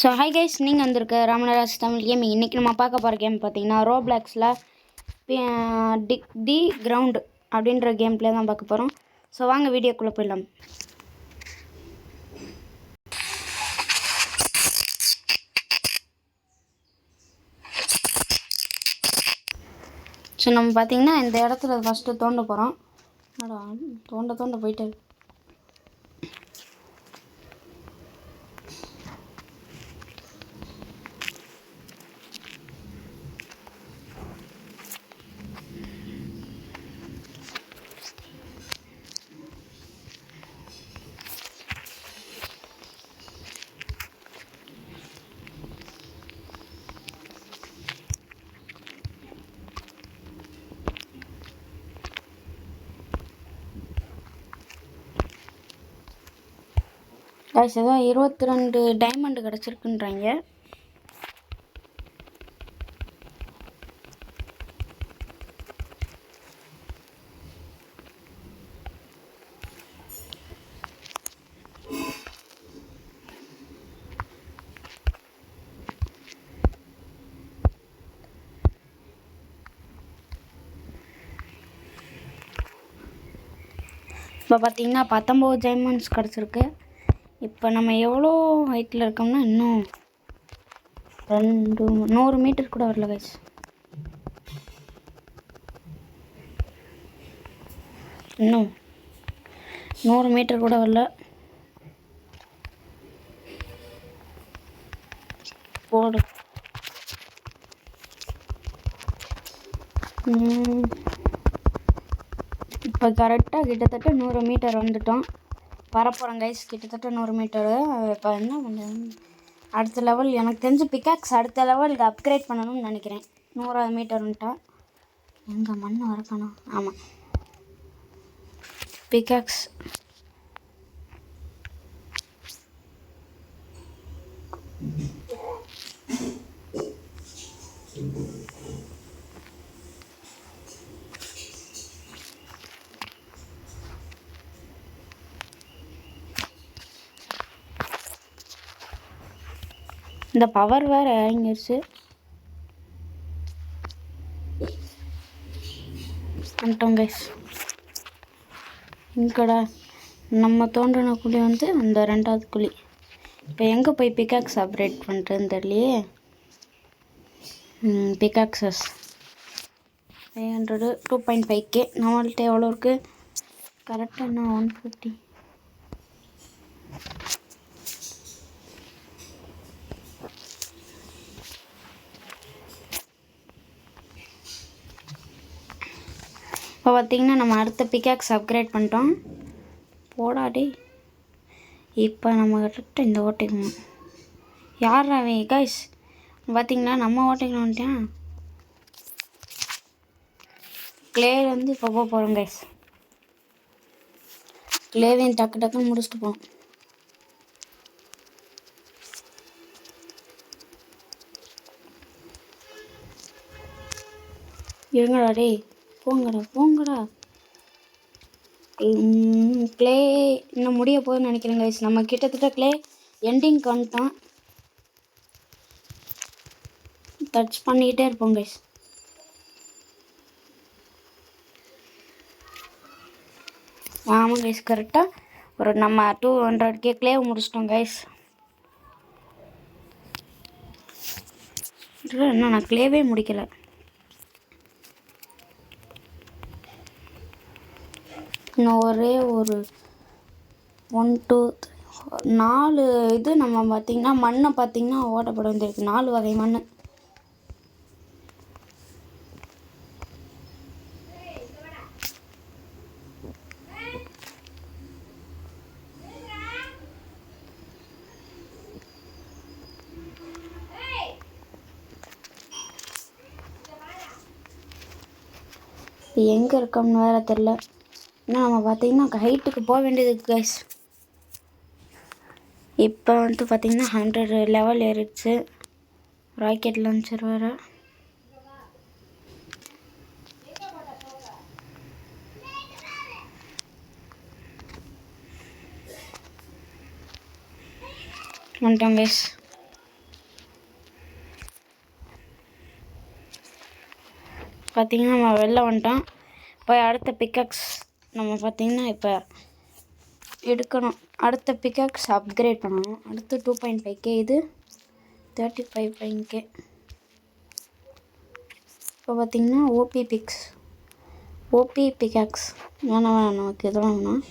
So hi guys, நீங்கள் வந்திருக்க ராமனராஜ் Tamil gaming. இன்றைக்கி நம்ம பார்க்க போகிற கேம் பார்த்தீங்கன்னா ரோப்ளாக்ஸில் தி கிரவுண்டு அப்படின்ற கேம் பிளே தான் பார்க்க போகிறோம். ஸோ வாங்க வீடியோக்குள்ளே போயிடலாம். ஸோ நம்ம பார்த்தீங்கன்னா இந்த இடத்துல ஃபஸ்ட்டு தோண்ட போகிறோம். தோண்ட போயிட்டு கைஸ் ஏதோ 22 டைமண்ட் கிடச்சிருக்குன்றாங்க. இப்போ பார்த்தீங்கன்னா 19 டைமண்ட்ஸ் கிடச்சிருக்கு. இப்போ நம்ம எவ்வளோ ஹைட்டில் இருக்கோம்னா இன்னும் 100 மீட்டர் கூட வரல கைஸ். இன்னும் 100 மீட்டர் கூட வரல. போடு. இப்போ கரெக்டாக கிட்டத்தட்ட 100 மீட்டர் வந்துட்டோம். வரப்போகிறோம் கைஸ், கிட்டத்தட்ட 100 மீட்டரு. இப்போ என்ன பண்ணுறேன், அடுத்த லெவல் எனக்கு தெரிஞ்சு பிக்காக்ஸ் அடுத்த லெவலுக்கு அப்கிரேட் பண்ணணும்னு நினைக்கிறேன். 100 மீட்டர்ன்ட்டா எங்கே மண் வரக்கணும். ஆமாம், பிக்காக்ஸ் இந்த பவர் வேறு இறங்கிடுச்சு. வந்துட்டோம் கைஸ். இங்கடா நம்ம தோன்றின குழி வந்து அந்த 2வது குழி. இப்போ எங்கே போய் பிக்காக்ஸ் அப்கிரேட் பண்ணுறதுன்னு தெரியலையே. பிக்காக்ஸஸ் 500 2.5K. நம்மள்கிட்ட எவ்வளோ இருக்குது கரெக்டாக? என்ன 150. இப்போ பார்த்திங்கன்னா நம்ம அடுத்த பிக்காக்ஸ் அப்கிரேட் பண்ணிட்டோம். போடாடி. இப்போ நம்ம கரெக்டாக இந்த ஓட்டைக்கு யார் அவன் கைஸ் பார்த்திங்கன்னா நம்ம ஓட்டைக்கு வந்துட்டேன். கிளே வந்து இப்போ போக போகிறோம் கைஸ். கிளேவையும் டக்குன்னு முடிச்சுட்டு போவோம். இருங்கடா டே, போங்கடா. கிளே இன்னும் முடிய போகுதுன்னு நினைக்கிறேன் கைஸ். நம்ம கிட்டத்தட்ட கிளே எண்டிங்க்கு வந்துட்டோம். டச் பண்ணிக்கிட்டே இருப்போம் கைஸ். ஆமாம் கைஸ், கரெக்டாக ஒரு நம்ம 200K கிளே முடிச்சிட்டோம் கைஸ். இன்னும் நான் கிளேவே முடிக்கலை. இன்னும் ஒரே ஒரு 1 2 4 இது நம்ம பார்த்திங்கன்னா மண்ணை பார்த்திங்கன்னா ஓட்டப்பட வேண்டியிருக்கு. 4 வகை மண். எங்கே இருக்கோம்னு வேறு தெரில. ஏன்னா நம்ம பார்த்திங்கன்னா ஹைட்டுக்கு போக வேண்டியது கைஸ். இப்போ வந்து பார்த்திங்கன்னா 100 லெவல் ஏறிடுச்சு. ராக்கெட் லான்ச்சர் வேறு. வந்துட்டோம் கைஸ். பார்த்திங்கன்னா நம்ம வெளில வந்துட்டோம். இப்போ அடுத்த பிக்காக்ஸ் நம்ம பார்த்திங்கன்னா இப்போ எடுக்கணும். அடுத்த பிக்காக்ஸ் அப்கிரேட் பண்ணணும். அடுத்து 2.5K, இது 35K. இப்போ பார்த்திங்கன்னா ஓபி பிக்காக்ஸ் வேணாம் நமக்கு இதெல்லாம் வேணாம்.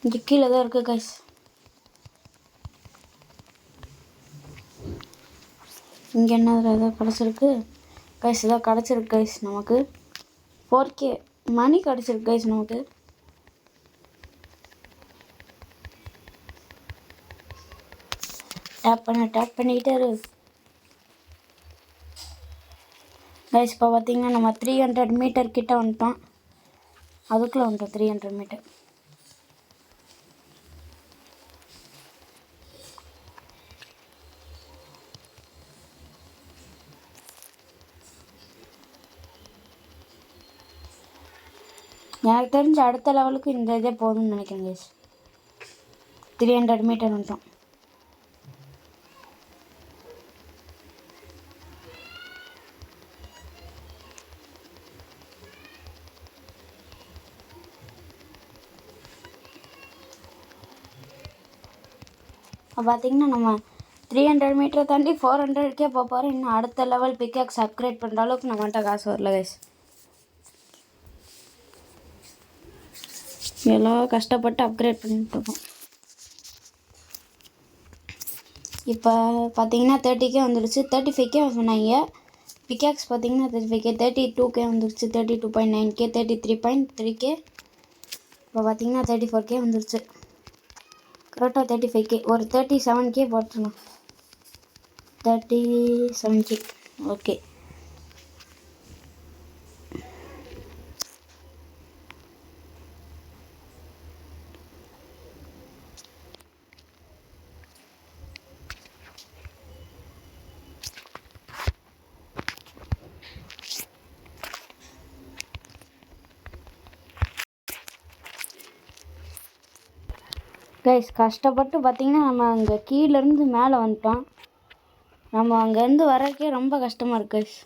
இங்கே கீழே தான் இருக்குது கைஸ். இங்கே என்ன ஏதாவது கிடச்சிருக்கு கைஸ்? இதாக கிடச்சிருக்கு கைஸ் நமக்கு 4K மணி கிடச்சிருக்கு கைஸ் நமக்கு. டேப் பண்ணிக்கிட்டே இரு கைஸ். இப்போ பார்த்தீங்கன்னா நம்ம 300 மீட்டர் கிட்ட வந்துட்டோம். அதுக்குள்ளே வந்துட்டோம் 300 மீட்டர். எனக்கு தெரிஞ்ச அடுத்த லெவலுக்கு இந்த இதே போதும்னு நினைக்கிறேன் கைஸ். 300 மீட்டர் வந்துட்டோம். பார்த்தீங்கன்னா நம்ம 300 மீட்டரை தாண்டி 400K போகிறோம். இன்னும் அடுத்த லெவல் பிக்காக்ஸ் அப்கிரேட் பண்ணுற அளவுக்கு நம்மகிட்ட காசு வரல கைஸ். எல்லாம் கஷ்டப்பட்டு அப்கிரேட் பண்ணிட்டுருக்கோம். இப்போ பார்த்தீங்கன்னா 30K வந்துடுச்சு. 35K சொன்னாங்க. பிக்காக்ஸ் பார்த்தீங்கன்னா 35K, 32K வந்துடுச்சு, 32.9K, 33.3K. இப்போ பார்த்தீங்கன்னா 34K வந்துடுச்சு. கரெக்டாக 35K, ஒரு 37K போட்டுருணும். 37K okay. கைஸ் கஷ்டப்பட்டு பார்த்திங்கன்னா நம்ம அங்கே கீழேருந்து மேலே வந்துட்டோம். நம்ம அங்கேருந்து வரக்கே ரொம்ப கஷ்டமாக இருக்குது கைஸ்.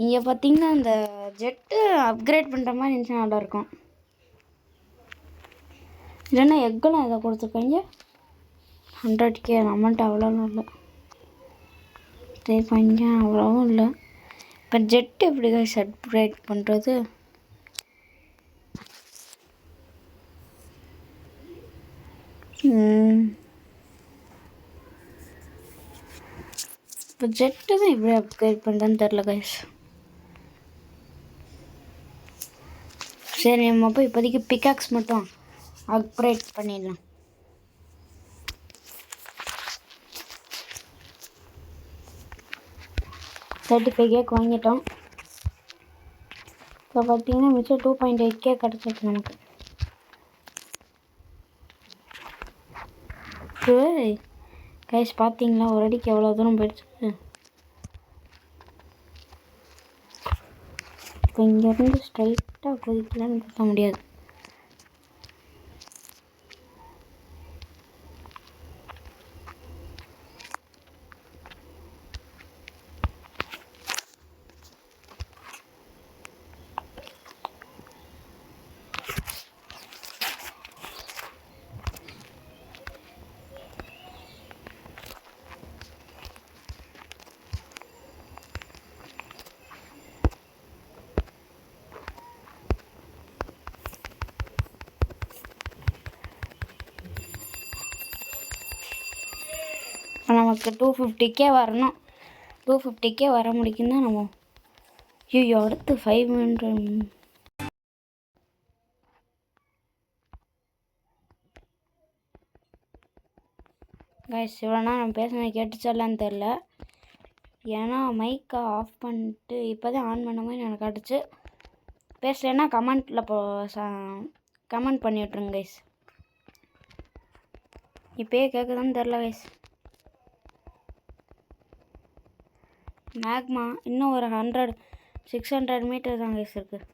இங்கே பார்த்திங்கன்னா இந்த ஜெட்டு அப்கிரேட் பண்ணுற மாதிரி இருந்துச்சுன்னா நல்லாயிருக்கும். இல்லைன்னா எக்கெல்லாம் இதை கொடுத்துருக்காங்க. 100K அமௌண்ட் அவ்வளோலாம் இல்லை, 3.5 அவ்வளோவும் இல்லை. இப்போ ஜெட்டு எப்படி கைஸ் அப்கிரேட் பண்ணுறது? இப்போ ஜெட்டு தான் எப்படி அப்கிரேட் பண்ணுறதுன்னு தெரில கைஸ். சரி நம்ம போய் இப்போதைக்கு பிக்காக்ஸ் மட்டும் அப்கிரேட் பண்ணிடலாம். $35K வாங்கிட்டோம். இப்போ பார்த்தீங்கன்னா மிச்சம் 2.8K கிடச்சிருக்கு நமக்கு. கைஸ் பார்த்தீங்களா ஒரு அடிக்கு எவ்வளோ தூரம் போயிடுச்சு. இப்போ இங்கேருந்து ஸ்ட்ரைட்டாக குதிக்கலான்னு பார்க்க முடியாது. நமக்கு 250K வரணும். 250K வர முடிக்குன்னா நம்ம ஐயோ அடுத்து 500. கைஸ் இவ்வளோனா நம்ம பேசுனது கேட்டுச்சாலான்னு தெரில. ஏன்னா மைக்கை ஆஃப் பண்ணிட்டு இப்போ தான் ஆன் பண்ண மாதிரி எனக்கு காட்டுச்சு. பேசலைன்னா கமெண்ட்டில் கமெண்ட் பண்ணி விட்ருங்க கைஸ். இப்போயே கேட்குதான்னு தெரில கைஸ். மேக்மா இன்னும் ஒரு 600 மீட்டர் தான் கைஸ் இருக்குது.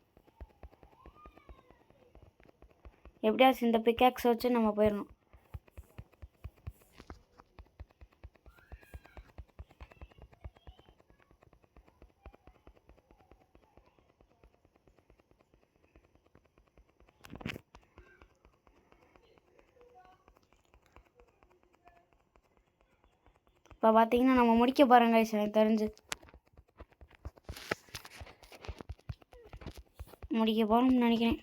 எப்படியாச்சும் இந்த பிக்காக்ஸ் வச்சு நம்ம போயிடணும். இப்போ பார்த்தீங்கன்னா நம்ம முடிக்க போகிறோம் கைஸ். எனக்கு தெரிஞ்சு முடிக்க போகிறோம்னு நினைக்கிறேன்.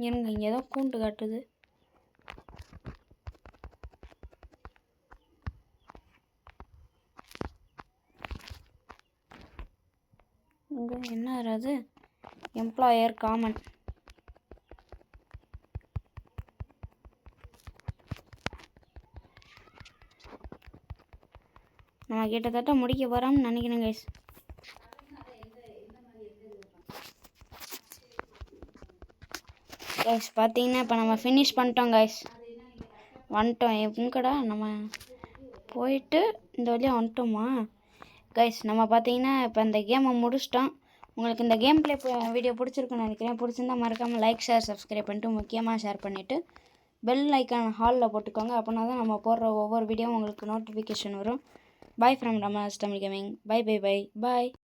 இருங்க, இங்கே ஏதோ கூண்டு காட்டுது. இங்கே என்ன வராது? Employer common. நம்ம கிட்டத்தட்ட முடிக்க போகிறோம்னு நினைக்கிறேன் கைஸ். கைஸ் பார்த்தீங்கன்னா இப்போ நம்ம ஃபினிஷ் பண்ணிட்டோம் கைஸ். வந்துட்டோம். எங்கடா நம்ம போயிட்டு இந்த வழியாக வந்துட்டோமா கைஸ்? நம்ம பார்த்தீங்கன்னா இப்போ இந்த கேமை முடிச்சிட்டோம். உங்களுக்கு இந்த கேம் ப்ளே வீடியோ பிடிச்சிருக்குன்னு நினைக்கிறேன். பிடிச்சிருந்தா மறக்காமல் லைக், ஷேர், சப்ஸ்கிரைப் பண்ணிட்டு முக்கியமாக ஷேர் பண்ணிவிட்டு பெல் ஐக்கான் ஹாலில் போட்டுக்கோங்க. அப்படின்னா தான் நம்ம போடுற ஒவ்வொரு வீடியோவும் உங்களுக்கு நோட்டிஃபிகேஷன் வரும். Bye from Ramas Tamil gaming. Bye bye bye bye.